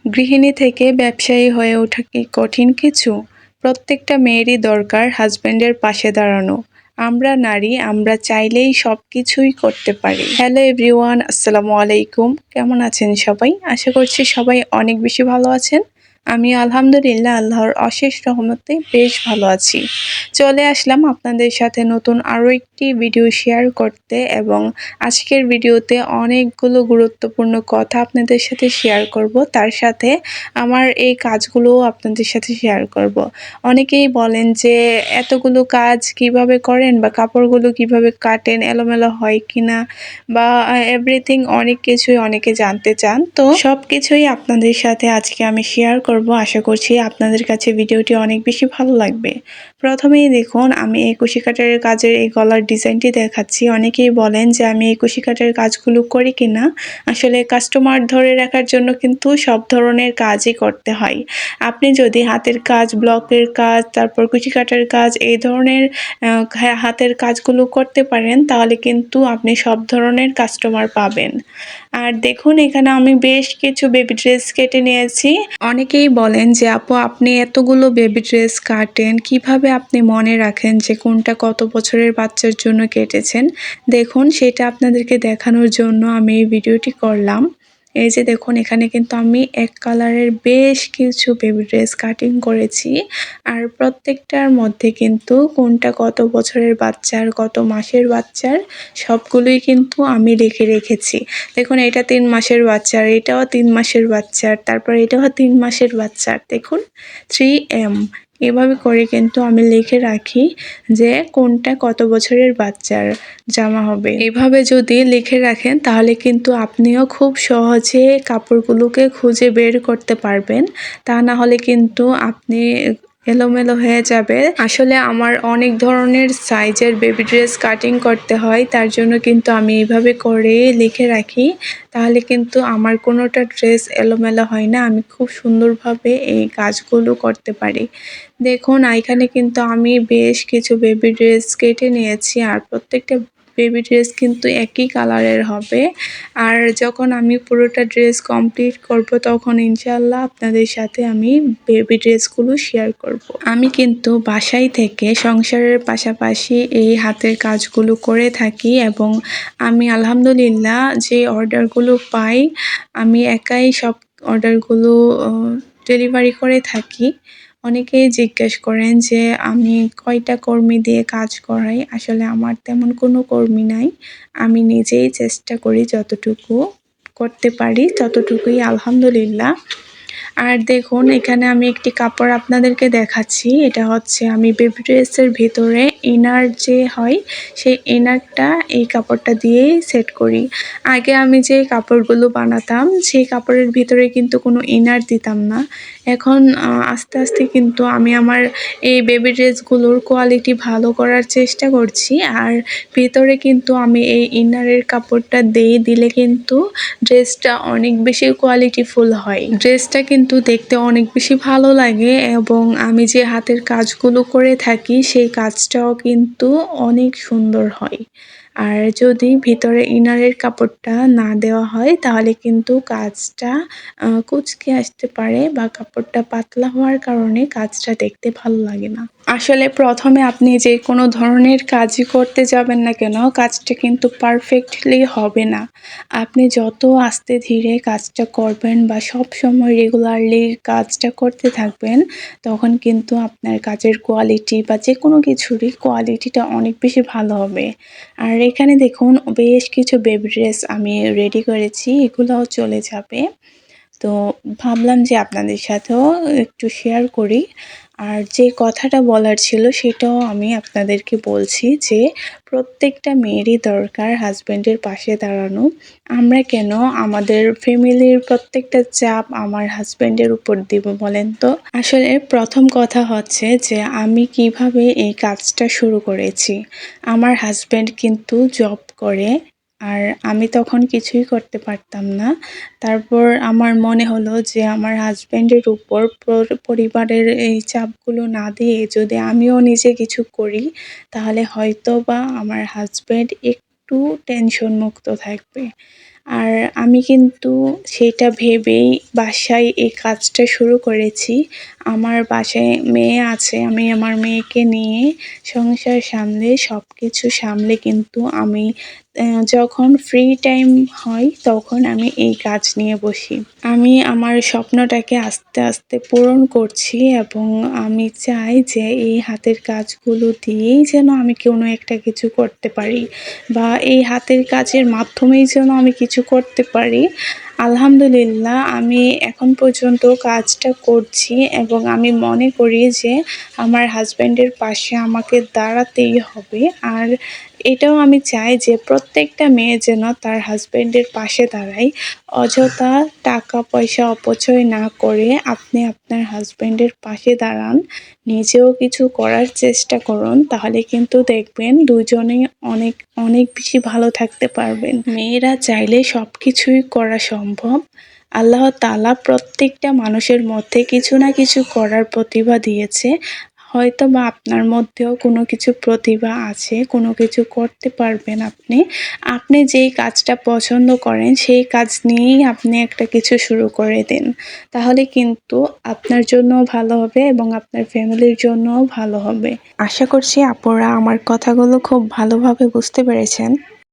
গৃহিণী থেকে ব্যবসায়ী হয়ে ওঠা কি কঠিন কিছু? প্রত্যেকটা মেয়েরই দরকার হাজবেন্ডের পাশে দাঁড়ানো। আমরা নারী, আমরা চাইলেই সবকিছুই করতে পারি। হ্যালো এভরিওয়ান, আসসালামু আলাইকুম। কেমন আছেন সবাই? আশা করছি সবাই অনেক বেশি ভালো আছেন। আমি আলহামদুলিল্লাহ আল্লাহর অশেষ রহমতে বেশ ভালো আছি। চলে আসলাম আপনাদের সাথে নতুন আরও একটি ভিডিও শেয়ার করতে, এবং আজকের ভিডিওতে অনেকগুলো গুরুত্বপূর্ণ কথা আপনাদের সাথে শেয়ার করব। তার সাথে আমার এই কাজগুলোও আপনাদের সাথে শেয়ার করব। অনেকেই বলেন যে এতগুলো কাজ কিভাবে করেন, বা কাপড়গুলো কিভাবে কাটেন, এলোমেলো হয় কিনা, বা এভরিথিং অনেক কিছুই অনেকে জানতে চান। তো সব কিছুই আপনাদের সাথে আজকে আমি শেয়ার করব। আশা করছি আপনাদের কাছে ভিডিওটি অনেক বেশি ভালো লাগবে। প্রথমেই দেখুন, আমি এই কুশি কাটারের কাজের এই গলার ডিজাইনটি দেখাচ্ছি। অনেকেই বলেন যে আমি এই কুশি কাটারের কাজগুলো করি কিনা। আসলে কাস্টমার ধরে রাখার জন্য কিন্তু সব ধরনের কাজই করতে হয়। আপনি যদি হাতের কাজ, ব্লকের কাজ, তারপর কুশি কাটারের কাজ, এই ধরনের হাতের কাজগুলো করতে পারেন, তাহলে কিন্তু আপনি সব ধরনের কাস্টমার পাবেন। আর দেখুন, এখানে আমি বেশ কিছু বেবি ড্রেস কেটে নিয়েছি। অনেকেই বলেন যে আপু, আপনি এতগুলো বেবি ড্রেস কাটেন, কিভাবে আপনি মনে রাখেন যে কোনটা কত বছরের বাচ্চার জন্য কেটেছেন? দেখুন, সেটা আপনাদেরকে দেখানোর জন্য আমি এই ভিডিওটি করলাম। এই যে দেখুন, এখানে কিন্তু আমি এক কালারের বেশ কিছু বেবি ড্রেস কাটিং করেছি। আর প্রত্যেকটার মধ্যে কিন্তু কোনটা কত বছরের বাচ্চার, কত মাসের বাচ্চার, সবগুলোই কিন্তু আমি লিখে রেখেছি। দেখুন, এটা 3 মাসের বাচ্চার, এটাও 3 মাসের বাচ্চার, তারপর এটাও 3 মাসের বাচ্চার। দেখুন, 3M এভাবে করে কিন্তু আমি লিখে রাখি যে কোনটা কত বছরের বাচ্চার জামা হবে। এভাবে যদি লিখে রাখেন, তাহলে কিন্তু আপনিও খুব সহজে কাপড়গুলোকে খুঁজে বের করতে পারবেন। তা না হলে কিন্তু আপনি এলোমেলো হয়ে যাবে। আসলে আমার অনেক ধরনের সাইজের বেবি ড্রেস কাটিং করতে হয়, তার জন্য কিন্তু আমি এইভাবে করে লিখে রাখি। তাহলে কিন্তু আমার কোনোটা ড্রেস এলোমেলো হয় না, আমি খুব সুন্দরভাবে এই কাজগুলো করতে পারি। দেখুন, এখানে কিন্তু আমি বেশ কিছু বেবি ড্রেস কেটে নিয়েছি, আর প্রত্যেকটা বেবি ড্রেস কিন্তু একই কালারের হবে। আর যখন আমি পুরোটা ড্রেস কমপ্লিট করব, তখন ইনশাল্লাহ আপনাদের সাথে আমি বেবি ড্রেসগুলো শেয়ার করব। আমি কিন্তু বাসায় থেকে সংসারের পাশাপাশি এই হাতের কাজগুলো করে থাকি, এবং আমি আলহামদুলিল্লাহ যে অর্ডারগুলো পাই, আমি একাই সব অর্ডারগুলো ডেলিভারি করে থাকি। অনেকেই জিজ্ঞেস করেন যে আমি কয়টা কর্মী দিয়ে কাজ করাই। আসলে আমার তেমন কোনো কর্মী নাই। আমি নিজেই চেষ্টা করি যতটুকু করতে পারি ততটুকুই, আলহামদুলিল্লাহ। আর দেখুন, এখানে আমি একটি কাপড় আপনাদেরকে দেখাচ্ছি। এটা হচ্ছে আমি বেবি ড্রেসের ভিতরে ইনার যে হয়, সেই ইনারটা এই কাপড়টা দিয়েই সেট করি। আগে আমি যে কাপড়গুলো বানাতাম, সেই কাপড়ের ভিতরে কিন্তু কোনো ইনার দিতাম না। এখন আস্তে আস্তে কিন্তু আমি আমার এই বেবি ড্রেসগুলোর কোয়ালিটি ভালো করার চেষ্টা করছি। আর ভিতরে কিন্তু আমি এই ইনারের কাপড়টা দিলে কিন্তু ড্রেসটা অনেক বেশি কোয়ালিটিফুল হয়। ড্রেসটা কিন্তু দেখতে অনেক বেশি ভালো লাগে, এবং আমি যে হাতের কাজগুলো করে থাকি, সেই কাজটাও কিন্তু অনেক সুন্দর হয়। আর যদি ভিতরে ইনারের কাপড়টা না দেওয়া হয়, তাহলে কিন্তু কাজটা কুঁচকে আসতে পারে, বা কাপড়টা পাতলা হওয়ার কারণে কাজটা দেখতে ভালো লাগে না। আসলে প্রথমে আপনি যে কোনো ধরনের কাজই করতে যাবেন না কেন, কাজটা কিন্তু পারফেক্টলি হবে না। আপনি যত আস্তে ধীরে কাজটা করবেন, বা সব সময় রেগুলারলি কাজটা করতে থাকবেন, তখন কিন্তু আপনার কাজের কোয়ালিটি বা যে কোনো কিছুরই কোয়ালিটিটা অনেক বেশি ভালো হবে। আর এখানে দেখুন, বেশ কিছু বেবি ড্রেস আমি রেডি করেছি, এগুলোও চলে যাবে। তো ভাবলাম যে আপনাদের সাথেও একটু শেয়ার করি। আর যে কথাটা বলার ছিল, সেটাও আমি আপনাদেরকে বলছি যে প্রত্যেকটা মেয়েরই দরকার হাজব্যান্ডের পাশে দাঁড়ানো। আমরা কেন আমাদের ফ্যামিলির প্রত্যেকটা চাপ আমার হাজব্যান্ডের উপর দিব বলেন তো? আসলে প্রথম কথা হচ্ছে যে আমি কিভাবে এই কাজটা শুরু করেছি। আমার হাজব্যান্ড কিন্তু জব করে, আর আমি তখন কিছুই করতে পারতাম না। তারপর আমার মনে হলো যে আমার হাজব্যান্ডের উপর পরিবারের এই চাপগুলো না দিয়ে যদি আমিও নিজে কিছু করি, তাহলে হয়তো বা আমার হাজব্যান্ড একটু টেনশন মুক্ত থাকবে। আর আমি কিন্তু সেটা ভেবেই বাসায় এই কাজটা শুরু করেছি। আমার বাসায় মেয়ে আছে, আমি আমার মেয়েকে নিয়ে সংসার সামলে সবকিছু সামলে কিন্তু আমি যখন ফ্রি টাইম হয় তখন আমি এই কাজ নিয়ে বসি। আমি আমার স্বপ্নটাকে আস্তে, আস্তে পূরণ করছি এবং আমি চাই যে এই হাতের কাজগুলো দিয়েই যেন আমি কোনো একটা কিছু করতে পারি বা এই হাতের কাজের মাধ্যমেই যেন আমি কিছু করতে পারি। আলহামদুলিল্লাহ আমি এখন পর্যন্ত কাজটা করছি এবং আমি মনে করি যে আমার হাসব্যান্ডের পাশে আমাকে দাঁড়াতেই হবে। আর এটাও আমি চাই যে প্রত্যেকটা মেয়ে যেন তার হাসব্যান্ডের পাশে দাঁড়ায়। অযথা টাকা পয়সা অপচয় না করে আপনি আপনার হাসব্যান্ডের পাশে দাঁড়ান। নিজেও কিছু করার চেষ্টা করুন, তাহলে কিন্তু দেখবেন দুজনেই অনেক, অনেক বেশি ভালো থাকতে পারবেন। মেয়েরা চাইলে সবকিছুই করা সম্ভব। আল্লাহ তাআলা প্রত্যেকটা মানুষের মধ্যে কিছু না কিছু করার প্রতিভা দিয়েছে। হয়তোবা আপনার মধ্যেও কোনো কিছু প্রতিভা আছে, কোনো কিছু করতে পারবেন আপনি। আপনি যেই কাজটা পছন্দ করেন সেই কাজ নিয়েই আপনি একটা কিছু শুরু করে দিন। তাহলে কিন্তু আপনার জন্যও ভালো হবে এবং আপনার ফ্যামিলির জন্যও ভালো হবে। আশা করছি আপুরা আমার কথাগুলো খুব ভালোভাবে বুঝতে পেরেছেন।